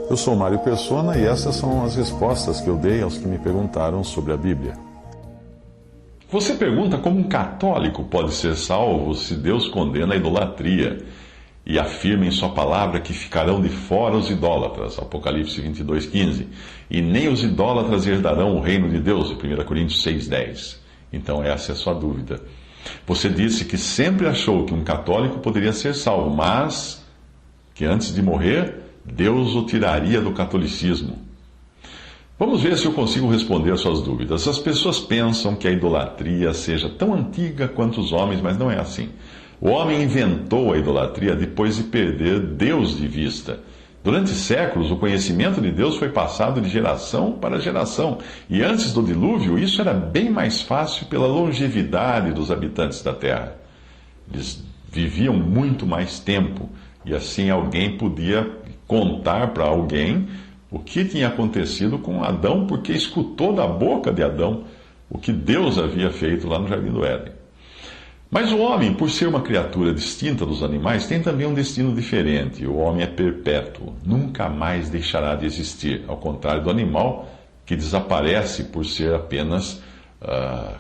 Eu sou Mário Persona e essas são as respostas que eu dei aos que me perguntaram sobre a Bíblia. Você pergunta como um católico pode ser salvo se Deus condena a idolatria e afirma em sua palavra que ficarão de fora os idólatras, Apocalipse 22:15, e nem os idólatras herdarão o reino de Deus, 1 Coríntios 6:10. Então essa é a sua dúvida. Você disse que sempre achou que um católico poderia ser salvo, mas que antes de morrer, Deus o tiraria do catolicismo. Vamos ver se eu consigo responder às suas dúvidas. As pessoas pensam que a idolatria seja tão antiga quanto os homens, mas não é assim. O homem inventou a idolatria depois de perder Deus de vista. Durante séculos, o conhecimento de Deus foi passado de geração para geração. E antes do dilúvio, isso era bem mais fácil pela longevidade dos habitantes da terra. Eles viviam muito mais tempo. E assim alguém podia contar para alguém o que tinha acontecido com Adão, porque escutou da boca de Adão o que Deus havia feito lá no Jardim do Éden. Mas o homem, por ser uma criatura distinta dos animais, tem também um destino diferente. O homem é perpétuo, nunca mais deixará de existir, ao contrário do animal, que desaparece por ser apenas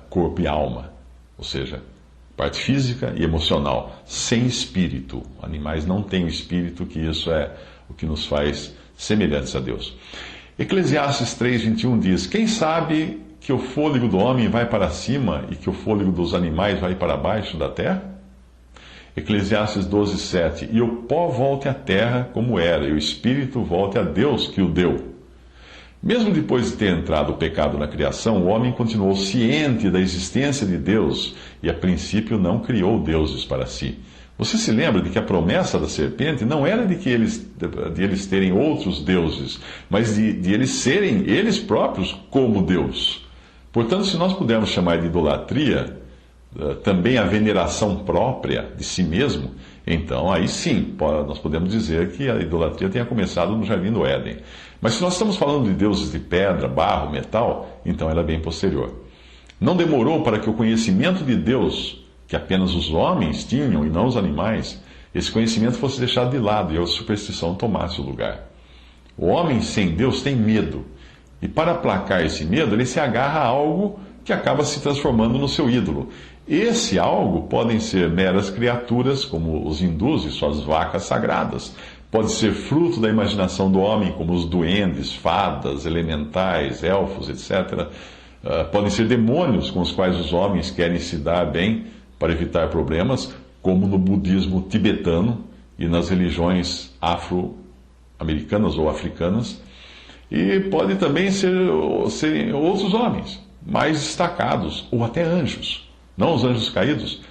corpo e alma, ou seja, parte física e emocional, sem espírito. Animais não têm o espírito, que isso é o que nos faz semelhantes a Deus. Eclesiastes 3:21 diz: quem sabe que o fôlego do homem vai para cima e que o fôlego dos animais vai para baixo da terra? Eclesiastes 12:7: e o pó volte à terra como era, e o espírito volte a Deus que o deu. Mesmo depois de ter entrado o pecado na criação, o homem continuou ciente da existência de Deus e, a princípio, não criou deuses para si. Você se lembra de que a promessa da serpente não era de eles terem outros deuses, mas de eles serem eles próprios como Deus. Portanto, se nós pudermos chamar de idolatria também a veneração própria de si mesmo, então aí sim nós podemos dizer que a idolatria tenha começado no Jardim do Éden. Mas se nós estamos falando de deuses de pedra, barro, metal, então ela é bem posterior. Não demorou para que o conhecimento de Deus, que apenas os homens tinham e não os animais, esse conhecimento fosse deixado de lado e a superstição tomasse o lugar. O homem sem Deus tem medo, e para aplacar esse medo, ele se agarra a algo que acaba se transformando no seu ídolo. Esse algo podem ser meras criaturas, como os hindus e suas vacas sagradas. Pode ser fruto da imaginação do homem, como os duendes, fadas, elementais, elfos, etc. Podem ser demônios com os quais os homens querem se dar bem para evitar problemas, como no budismo tibetano e nas religiões afro-americanas ou africanas. E pode também serem outros homens, mais destacados, ou até anjos. Não os anjos caídos,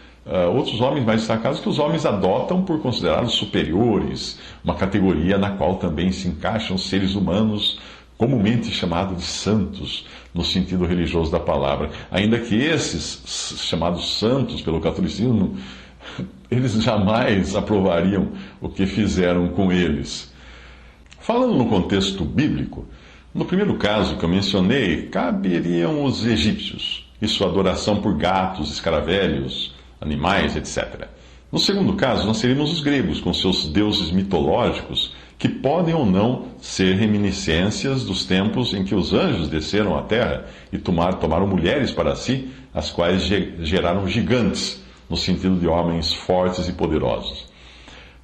outros homens mais destacados que os homens adotam por considerá-los superiores, uma categoria na qual também se encaixam seres humanos comumente chamados de santos, no sentido religioso da palavra. Ainda que esses, chamados santos pelo catolicismo, eles jamais aprovariam o que fizeram com eles. Falando no contexto bíblico, no primeiro caso que eu mencionei, caberiam os egípcios e sua adoração por gatos, escaravelhos, animais, etc. No segundo caso, nós teríamos os gregos, com seus deuses mitológicos, que podem ou não ser reminiscências dos tempos em que os anjos desceram à terra e tomaram mulheres para si, as quais geraram gigantes, no sentido de homens fortes e poderosos.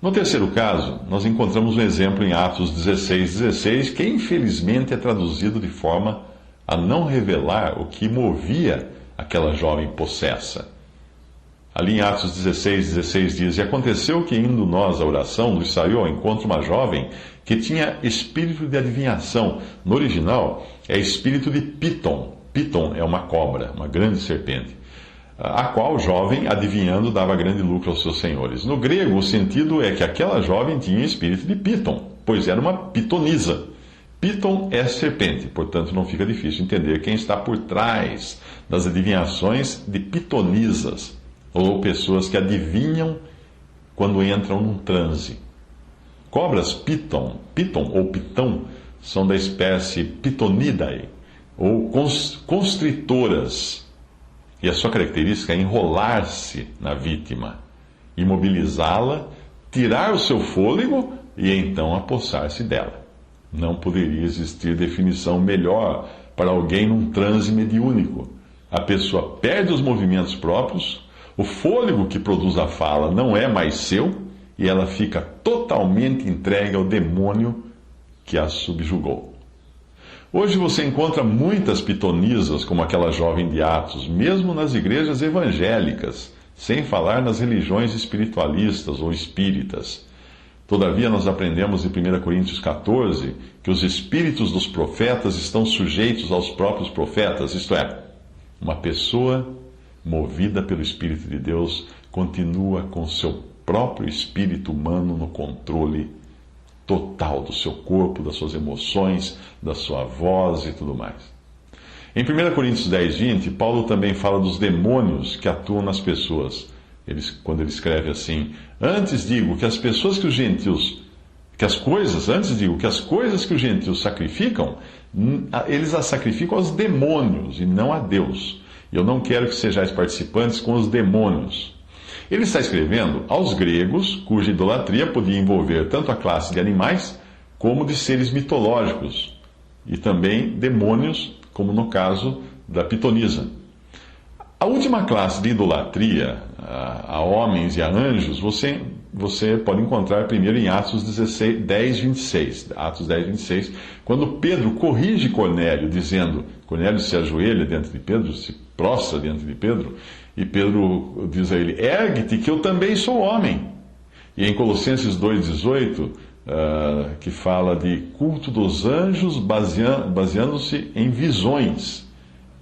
No terceiro caso, nós encontramos um exemplo em Atos 16:16, que infelizmente é traduzido de forma a não revelar o que movia aquela jovem possessa. Ali em Atos 16:16 diz: e aconteceu que, indo nós à oração, nos saiu ao encontro uma jovem que tinha espírito de adivinhação. No original, é espírito de Piton. Piton é uma cobra, uma grande serpente, a qual jovem, adivinhando, dava grande lucro aos seus senhores. No grego, o sentido é que aquela jovem tinha espírito de Piton, pois era uma pitonisa. Piton é serpente, portanto não fica difícil entender quem está por trás das adivinhações de pitonisas, ou pessoas que adivinham quando entram num transe. Cobras piton ou pitão, são da espécie Pitonidae, ou constritoras, e a sua característica é enrolar-se na vítima, imobilizá-la, tirar o seu fôlego e então apossar-se dela. Não poderia existir definição melhor para alguém num transe mediúnico. A pessoa perde os movimentos próprios, o fôlego que produz a fala não é mais seu, e ela fica totalmente entregue ao demônio que a subjugou. Hoje você encontra muitas pitonisas como aquela jovem de Atos, mesmo nas igrejas evangélicas, sem falar nas religiões espiritualistas ou espíritas. Todavia, nós aprendemos em 1 Coríntios 14 que os espíritos dos profetas estão sujeitos aos próprios profetas, isto é, uma pessoa movida pelo Espírito de Deus continua com seu próprio espírito humano no controle total do seu corpo, das suas emoções, da sua voz e tudo mais. Em 1 Coríntios 10, 20, Paulo também fala dos demônios que atuam nas pessoas. Quando ele escreve assim: antes digo que as coisas que os gentios sacrificam, eles as sacrificam aos demônios e não a Deus. E eu não quero que sejais participantes com os demônios. Ele está escrevendo aos gregos, cuja idolatria podia envolver tanto a classe de animais como de seres mitológicos, e também demônios, como no caso da pitonisa. A última classe de idolatria, a homens e a anjos, você pode encontrar primeiro em Atos 10, 26. Atos 10, 26, quando Pedro corrige Cornélio, dizendo, Cornélio se ajoelha diante de Pedro, se prostra diante de Pedro, e Pedro diz a ele: ergue-te, que eu também sou homem. E em Colossenses 2,18, que fala de culto dos anjos baseando-se em visões.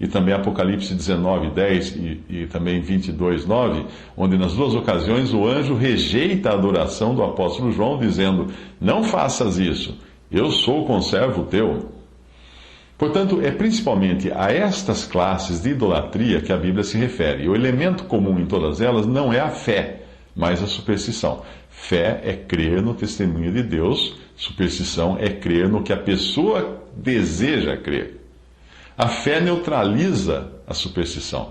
E também Apocalipse 19:10 e também 22:9, onde nas duas ocasiões o anjo rejeita a adoração do apóstolo João, dizendo: não faças isso, eu sou conservo teu. Portanto, é principalmente a estas classes de idolatria que a Bíblia se refere. E o elemento comum em todas elas não é a fé, mas a superstição. Fé é crer no testemunho de Deus, superstição é crer no que a pessoa deseja crer. A fé neutraliza a superstição.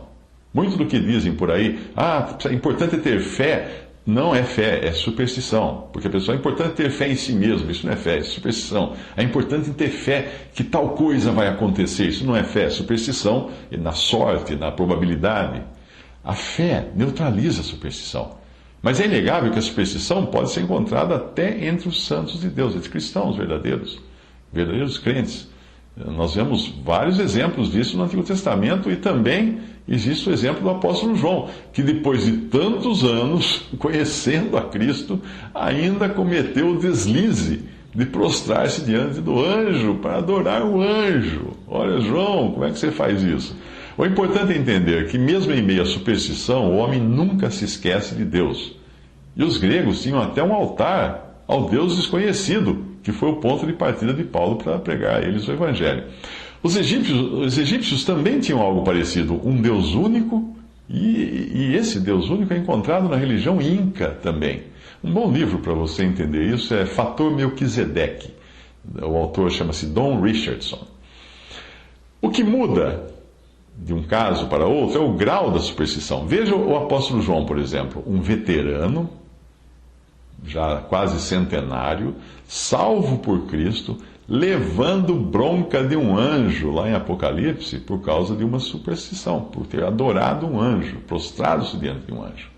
Muito do que dizem por aí, é importante ter fé, não é fé, é superstição. Porque a pessoa é importante ter fé em si mesmo, isso não é fé, é superstição. É importante ter fé que tal coisa vai acontecer, isso não é fé, é superstição, na sorte, na probabilidade. A fé neutraliza a superstição. Mas é inegável que a superstição pode ser encontrada até entre os santos de Deus, entre cristãos verdadeiros crentes. Nós vemos vários exemplos disso no Antigo Testamento e também existe o exemplo do apóstolo João, que depois de tantos anos conhecendo a Cristo, ainda cometeu o deslize de prostrar-se diante do anjo para adorar o anjo. Olha, João, como é que você faz isso? O importante é entender que mesmo em meio à superstição, o homem nunca se esquece de Deus. E os gregos tinham até um altar ao Deus desconhecido, que foi o ponto de partida de Paulo para pregar a eles o Evangelho. Os egípcios também tinham algo parecido, um Deus único, e esse Deus único é encontrado na religião Inca também. Um bom livro para você entender isso é Fator Melquisedeque. O autor chama-se Don Richardson. O que muda de um caso para outro é o grau da superstição. Veja o apóstolo João, por exemplo, um veterano, já quase centenário, salvo por Cristo, levando bronca de um anjo lá em Apocalipse por causa de uma superstição, por ter adorado um anjo, prostrado-se diante de um anjo.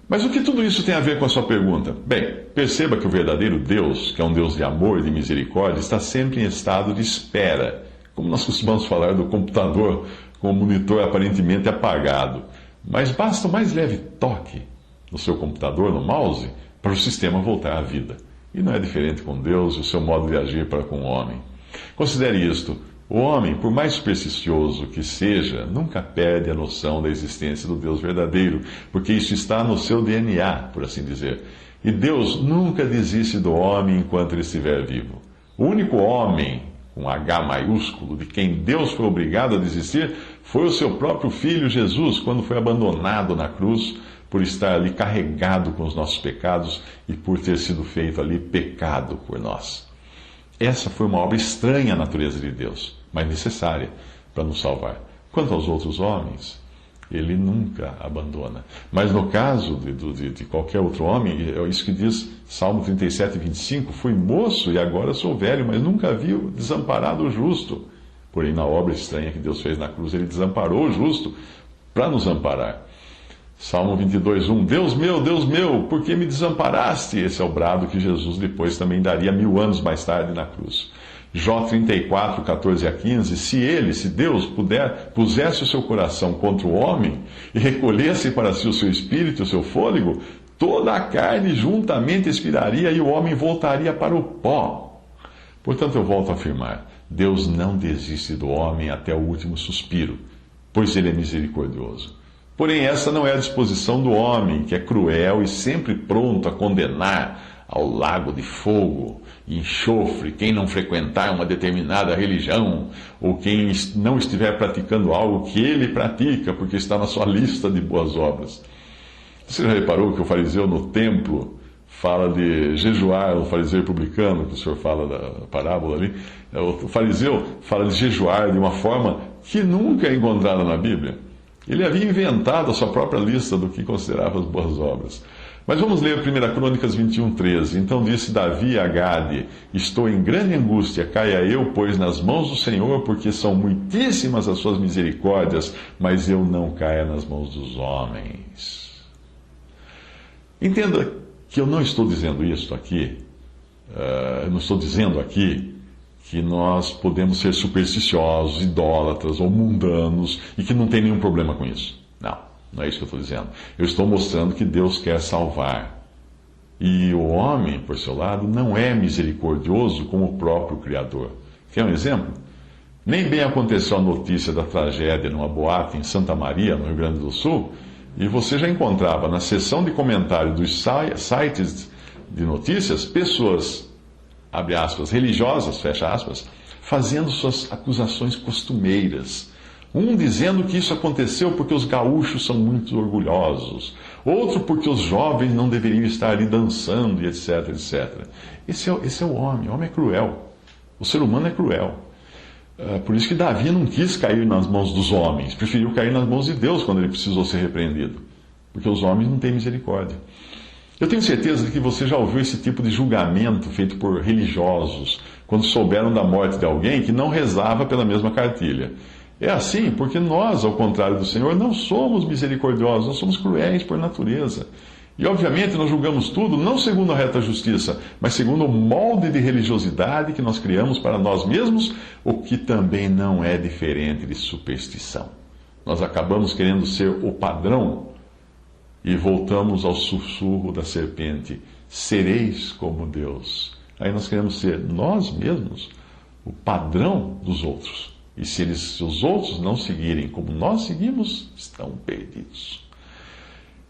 Mas o que tudo isso tem a ver com a sua pergunta? Bem, perceba que o verdadeiro Deus, que é um Deus de amor e de misericórdia, está sempre em estado de espera, como nós costumamos falar do computador com o monitor aparentemente apagado. Mas basta o mais leve toque no seu computador, no mouse, para o sistema voltar à vida. E não é diferente com Deus e o seu modo de agir para com o homem. Considere isto: o homem, por mais supersticioso que seja, nunca perde a noção da existência do Deus verdadeiro, porque isso está no seu DNA, por assim dizer. E Deus nunca desiste do homem enquanto ele estiver vivo. O único homem, com H maiúsculo, de quem Deus foi obrigado a desistir, foi o seu próprio Filho Jesus, quando foi abandonado na cruz, por estar ali carregado com os nossos pecados e por ter sido feito ali pecado por nós. Essa foi uma obra estranha à natureza de Deus, mas necessária para nos salvar. Quanto aos outros homens, Ele nunca abandona. Mas no caso de qualquer outro homem, é isso que diz Salmo 37, 25: fui moço e agora sou velho, mas nunca vi desamparado o justo. Porém, na obra estranha que Deus fez na cruz, ele desamparou o justo para nos amparar. Salmo 22, 1: Deus meu, por que me desamparaste? Esse é o brado que Jesus depois também daria 1000 anos mais tarde na cruz. Jó 34, 14 a 15: se Deus pusesse o seu coração contra o homem e recolhesse para si o seu espírito e o seu fôlego, toda a carne juntamente expiraria e o homem voltaria para o pó. Portanto, eu volto a afirmar: Deus não desiste do homem até o último suspiro, pois ele é misericordioso. Porém, essa não é a disposição do homem, que é cruel e sempre pronto a condenar ao lago de fogo e enxofre quem não frequentar uma determinada religião, ou quem não estiver praticando algo que ele pratica, porque está na sua lista de boas obras. Você já reparou que o fariseu no templo fala de jejuar, o fariseu publicano, que o senhor fala da parábola ali, o fariseu fala de jejuar de uma forma que nunca é encontrada na Bíblia. Ele havia inventado a sua própria lista do que considerava as boas obras. Mas vamos ler 1 Crônicas 21, 13. Então disse Davi a Gade: estou em grande angústia, caia eu, pois, nas mãos do Senhor, porque são muitíssimas as suas misericórdias, mas eu não caia nas mãos dos homens. Entenda que eu não estou dizendo isso aqui, não estou dizendo aqui que nós podemos ser supersticiosos, idólatras ou mundanos e que não tem nenhum problema com isso. Não é isso que eu estou dizendo. Eu estou mostrando que Deus quer salvar. E o homem, por seu lado, não é misericordioso como o próprio Criador. Quer um exemplo? Nem bem aconteceu a notícia da tragédia numa boate em Santa Maria, no Rio Grande do Sul, e você já encontrava na seção de comentário dos sites de notícias pessoas, abre aspas, religiosas, fecha aspas, fazendo suas acusações costumeiras. Um dizendo que isso aconteceu porque os gaúchos são muito orgulhosos. Outro porque os jovens não deveriam estar ali dançando, e etc, etc. Esse é o homem. O homem é cruel. O ser humano é cruel. Por isso que Davi não quis cair nas mãos dos homens. Preferiu cair nas mãos de Deus quando ele precisou ser repreendido. Porque os homens não têm misericórdia. Eu tenho certeza de que você já ouviu esse tipo de julgamento feito por religiosos quando souberam da morte de alguém que não rezava pela mesma cartilha. É assim porque nós, ao contrário do Senhor, não somos misericordiosos, nós somos cruéis por natureza. E obviamente nós julgamos tudo não segundo a reta justiça, mas segundo o molde de religiosidade que nós criamos para nós mesmos, o que também não é diferente de superstição. Nós acabamos querendo ser o padrão e voltamos ao sussurro da serpente: sereis como Deus. Aí nós queremos ser nós mesmos o padrão dos outros. E se os outros não seguirem como nós seguimos, estão perdidos.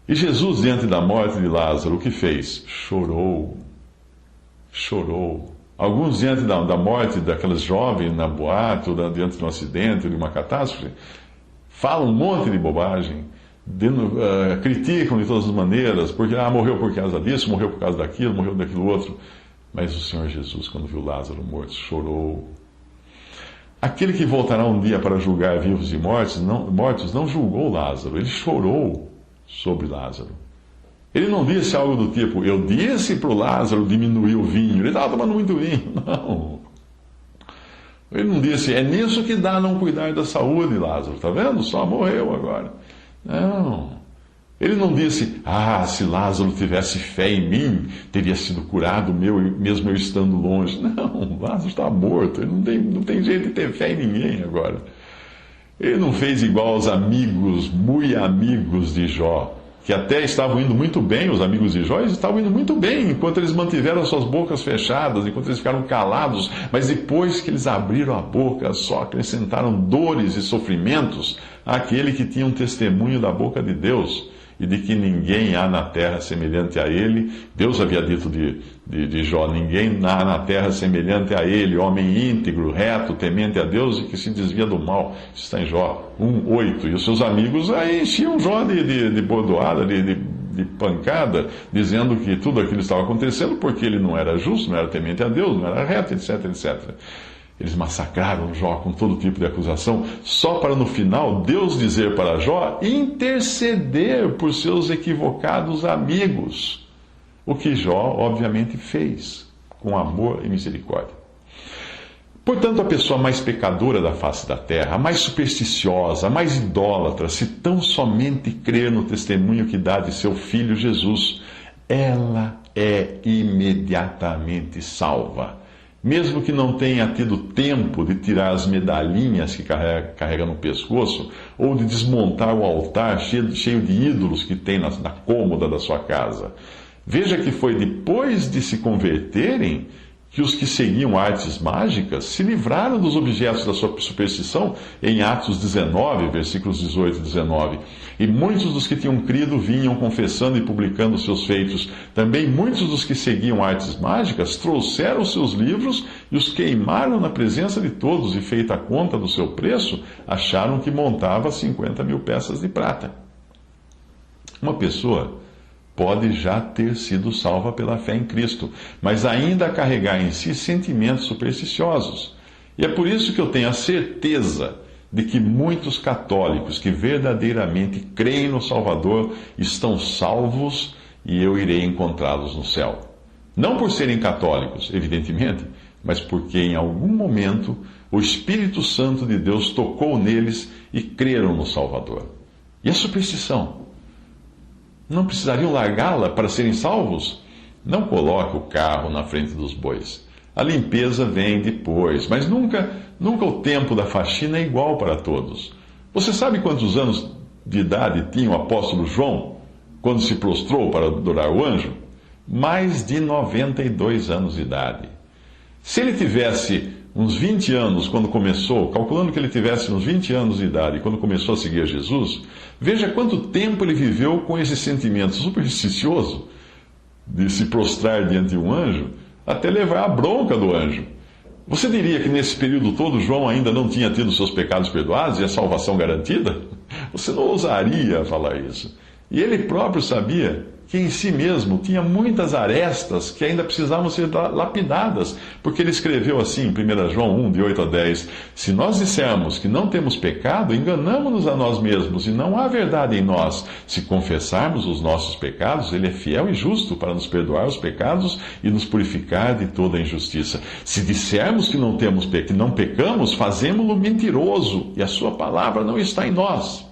E Jesus, diante da morte de Lázaro, o que fez? Chorou. Chorou. Alguns, diante da morte daquelas jovens na boate, ou diante de um acidente, ou de uma catástrofe, falam um monte de bobagem, criticam de todas as maneiras, porque morreu por causa disso, morreu por causa daquilo, morreu daquilo outro. Mas o Senhor Jesus, quando viu Lázaro morto, chorou. Aquele que voltará um dia para julgar vivos e mortos não julgou Lázaro, ele chorou sobre Lázaro. Ele não disse algo do tipo: eu disse para o Lázaro diminuir o vinho, ele estava tomando muito vinho. Não. Ele não disse: é nisso que dá não cuidar da saúde, Lázaro, está vendo? Só morreu agora. Não. Ele não disse: se Lázaro tivesse fé em mim, teria sido curado mesmo eu estando longe. Não, Lázaro está morto, ele não tem jeito de ter fé em ninguém agora. Ele não fez igual aos amigos, muito amigos de Jó, que até estavam indo muito bem, os amigos de Jó, eles estavam indo muito bem, enquanto eles mantiveram suas bocas fechadas, enquanto eles ficaram calados, mas depois que eles abriram a boca, só acrescentaram dores e sofrimentos àquele que tinha um testemunho da boca de Deus, e de que ninguém há na terra semelhante a ele. Deus havia dito de Jó: ninguém há na terra semelhante a ele, homem íntegro, reto, temente a Deus e que se desvia do mal. Isso está em Jó 1:8. E os seus amigos aí enchiam Jó de bordoada, de pancada, dizendo que tudo aquilo estava acontecendo porque ele não era justo, não era temente a Deus, não era reto, etc, etc. Eles massacraram Jó com todo tipo de acusação, só para no final Deus dizer para Jó interceder por seus equivocados amigos. O que Jó, obviamente, fez, com amor e misericórdia. Portanto, a pessoa mais pecadora da face da terra, a mais supersticiosa, a mais idólatra, se tão somente crer no testemunho que dá de seu Filho Jesus, ela é imediatamente salva. Mesmo que não tenha tido tempo de tirar as medalhinhas que carrega no pescoço, ou de desmontar o altar cheio de ídolos que tem na cômoda da sua casa. Veja que foi depois de se converterem que os que seguiam artes mágicas se livraram dos objetos da sua superstição em Atos 19, versículos 18 e 19. E muitos dos que tinham crido vinham confessando e publicando seus feitos. Também muitos dos que seguiam artes mágicas trouxeram seus livros e os queimaram na presença de todos, e feita a conta do seu preço, acharam que montava 50.000 peças de prata. Uma pessoa pode já ter sido salva pela fé em Cristo, mas ainda carregar em si sentimentos supersticiosos. E é por isso que eu tenho a certeza de que muitos católicos que verdadeiramente creem no Salvador estão salvos e eu irei encontrá-los no céu. Não por serem católicos, evidentemente, mas porque em algum momento o Espírito Santo de Deus tocou neles e creram no Salvador. E a superstição? Não precisariam largá-la para serem salvos? Não coloque o carro na frente dos bois. A limpeza vem depois, mas nunca o tempo da faxina é igual para todos. Você sabe quantos anos de idade tinha o apóstolo João quando se prostrou para adorar o anjo? Mais de 92 anos de idade. Se ele tivesse uns 20 anos quando começou, calculando que ele tivesse uns 20 anos de idade quando começou a seguir a Jesus, veja quanto tempo ele viveu com esse sentimento supersticioso de se prostrar diante de um anjo, até levar a bronca do anjo. Você diria que nesse período todo João ainda não tinha tido seus pecados perdoados e a salvação garantida? Você não ousaria falar isso. E ele próprio sabia que em si mesmo tinha muitas arestas que ainda precisavam ser lapidadas, porque ele escreveu assim em 1 João 1, de 8 a 10, se nós dissermos que não temos pecado, enganamo-nos a nós mesmos, e não há verdade em nós. Se confessarmos os nossos pecados, ele é fiel e justo para nos perdoar os pecados e nos purificar de toda a injustiça. Se dissermos que não pecamos, fazemo-lo mentiroso, e a sua palavra não está em nós.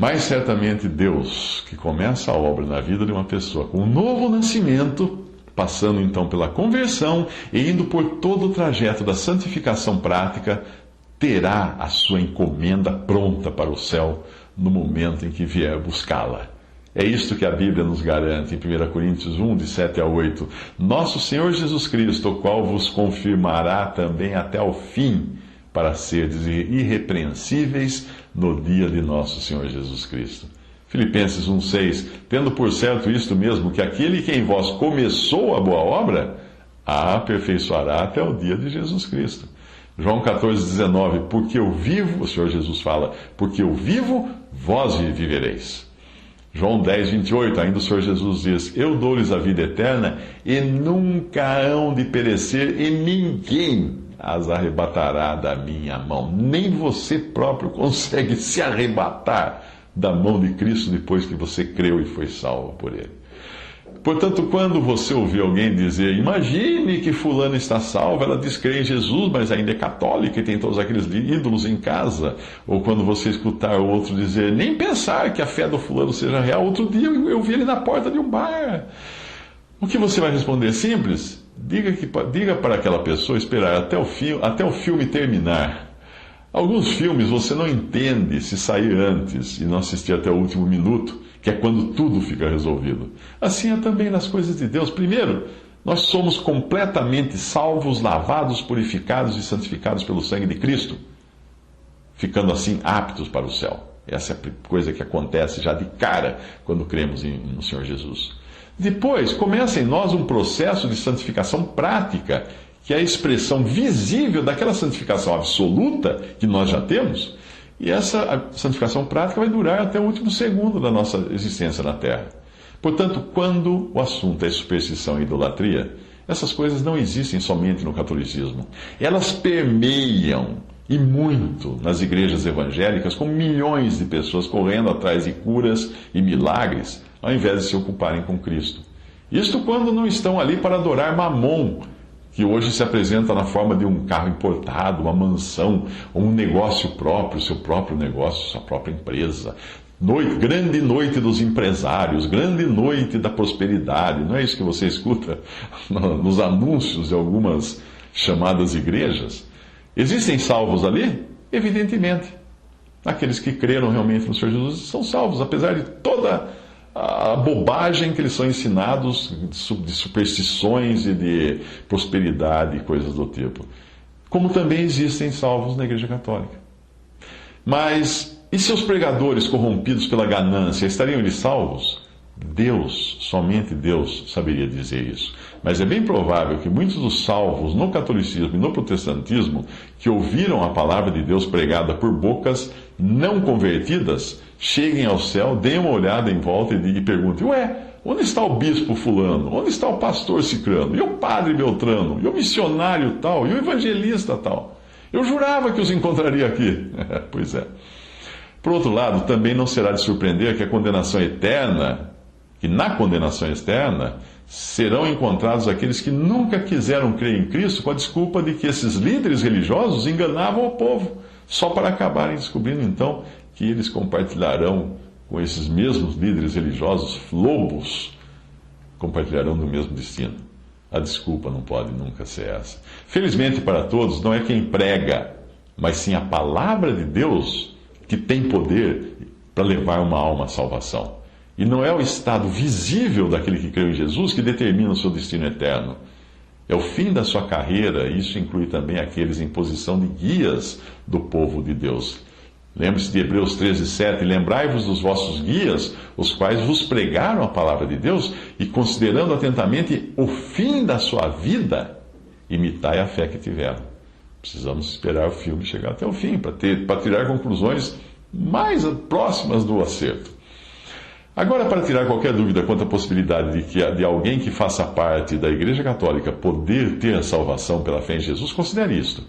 Mas certamente Deus, que começa a obra na vida de uma pessoa com um novo nascimento, passando então pela conversão e indo por todo o trajeto da santificação prática, terá a sua encomenda pronta para o céu no momento em que vier buscá-la. É isto que a Bíblia nos garante em 1 Coríntios 1, de 7 a 8. Nosso Senhor Jesus Cristo, o qual vos confirmará também até ao fim, para seres irrepreensíveis no dia de nosso Senhor Jesus Cristo. Filipenses 1,6, tendo por certo isto mesmo, que aquele que em vós começou a boa obra, a aperfeiçoará até o dia de Jesus Cristo. João 14,19, porque eu vivo, o Senhor Jesus fala, porque eu vivo, vós vivereis. João 10,28, ainda o Senhor Jesus diz, eu dou-lhes a vida eterna, e nunca hão de perecer, e ninguém as arrebatará da minha mão. Nem você próprio consegue se arrebatar da mão de Cristo depois que você creu e foi salvo por Ele. Portanto, quando você ouvir alguém dizer, imagine que fulano está salvo, ela diz crer em Jesus, mas ainda é católica e tem todos aqueles ídolos em casa. Ou quando você escutar o outro dizer, nem pensar que a fé do fulano seja real, outro dia eu vi ele na porta de um bar. O que você vai responder? Simples. Diga para aquela pessoa esperar até o filme terminar. Alguns filmes você não entende se sair antes e não assistir até o último minuto, que é quando tudo fica resolvido. Assim é também nas coisas de Deus. Primeiro, nós somos completamente salvos, lavados, purificados e santificados pelo sangue de Cristo, ficando assim aptos para o céu. Essa é a coisa que acontece já de cara quando cremos no Senhor Jesus. Depois, começa em nós um processo de santificação prática, que é a expressão visível daquela santificação absoluta que nós já temos, e essa santificação prática vai durar até o último segundo da nossa existência na Terra. Portanto, quando o assunto é superstição e idolatria, Essas coisas não existem somente no catolicismo. Elas permeiam, e muito, nas igrejas evangélicas, com milhões de pessoas correndo atrás de curas e milagres, ao invés de se ocuparem com Cristo. Isto quando não estão ali para adorar Mamon, que hoje se apresenta na forma de um carro importado, uma mansão, um negócio próprio, seu próprio negócio, sua própria empresa. Grande noite dos empresários, grande noite da prosperidade. Não é isso que você escuta nos anúncios de algumas chamadas igrejas? Existem salvos ali? Evidentemente. Aqueles que creram realmente no Senhor Jesus são salvos, apesar de toda a bobagem que eles são ensinados de superstições e de prosperidade e coisas do tipo. Como também existem salvos na Igreja Católica. Mas e se os pregadores corrompidos pela ganância, estariam eles salvos? Deus, somente Deus, saberia dizer isso. Mas é bem provável que muitos dos salvos no catolicismo e no protestantismo, que ouviram a palavra de Deus pregada por bocas não convertidas, cheguem ao céu, deem uma olhada em volta e perguntem: ué, onde está o bispo fulano? Onde está o pastor cicrano? E o padre Beltrano? E o missionário tal? E o evangelista tal? Eu jurava que os encontraria aqui. Pois é. Por outro lado, também não será de surpreender que na condenação externa, serão encontrados aqueles que nunca quiseram crer em Cristo com a desculpa de que esses líderes religiosos enganavam o povo, só para acabarem descobrindo então que eles compartilharão com esses mesmos líderes religiosos, lobos, compartilharão do mesmo destino. A desculpa não pode nunca ser essa. Felizmente para todos, não é quem prega, mas sim a palavra de Deus que tem poder para levar uma alma à salvação. E não é o estado visível daquele que creu em Jesus que determina o seu destino eterno. É o fim da sua carreira, e isso inclui também aqueles em posição de guias do povo de Deus. Lembre-se de Hebreus 13:7, lembrai-vos dos vossos guias, os quais vos pregaram a palavra de Deus, e considerando atentamente o fim da sua vida, imitai a fé que tiveram. Precisamos esperar o filme chegar até o fim, para tirar conclusões mais próximas do acerto. Agora, para tirar qualquer dúvida quanto à possibilidade de alguém que faça parte da Igreja Católica poder ter a salvação pela fé em Jesus, considere isto.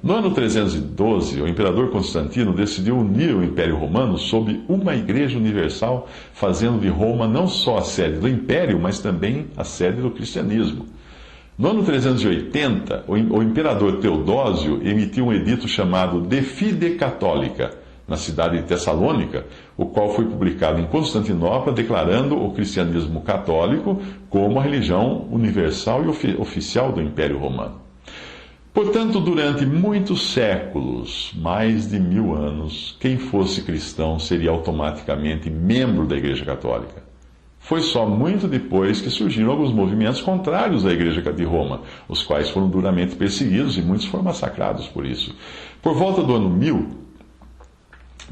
No ano 312, o imperador Constantino decidiu unir o Império Romano sob uma Igreja Universal, fazendo de Roma não só a sede do Império, mas também a sede do cristianismo. No ano 380, o imperador Teodósio emitiu um edito chamado De Fide Católica, na cidade de Tessalônica, o qual foi publicado em Constantinopla, declarando o cristianismo católico como a religião universal e oficial do Império Romano. Portanto, durante muitos séculos, mais de 1000 anos, quem fosse cristão seria automaticamente membro da Igreja Católica. Foi só muito depois que surgiram alguns movimentos contrários à Igreja de Roma, os quais foram duramente perseguidos e muitos foram massacrados por isso. Por volta do ano 1000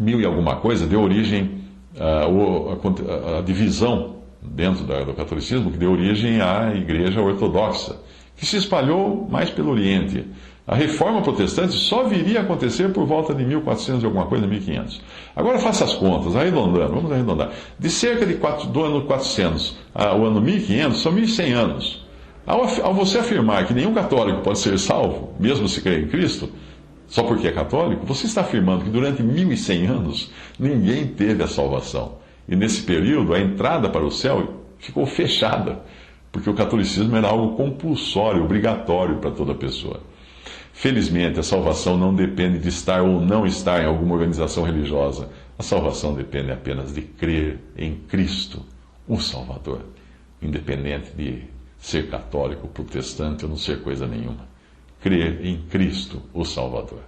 e alguma coisa, deu origem a divisão dentro do catolicismo, que deu origem à Igreja Ortodoxa, que se espalhou mais pelo Oriente. A reforma protestante só viria a acontecer por volta de 1400 e alguma coisa, 1500. Agora faça as contas, arredondando, vamos arredondar. De cerca do ano 400 ao ano 1500, são 1100 anos. Ao você afirmar que nenhum católico pode ser salvo, mesmo se crer em Cristo, só porque é católico, você está afirmando que durante 1100 anos ninguém teve a salvação. E nesse período, a entrada para o céu ficou fechada, porque o catolicismo era algo compulsório, obrigatório para toda pessoa. Felizmente, a salvação não depende de estar ou não estar em alguma organização religiosa. A salvação depende apenas de crer em Cristo, o Salvador, independente de ser católico, protestante ou não ser coisa nenhuma. Crer em Cristo, o Salvador.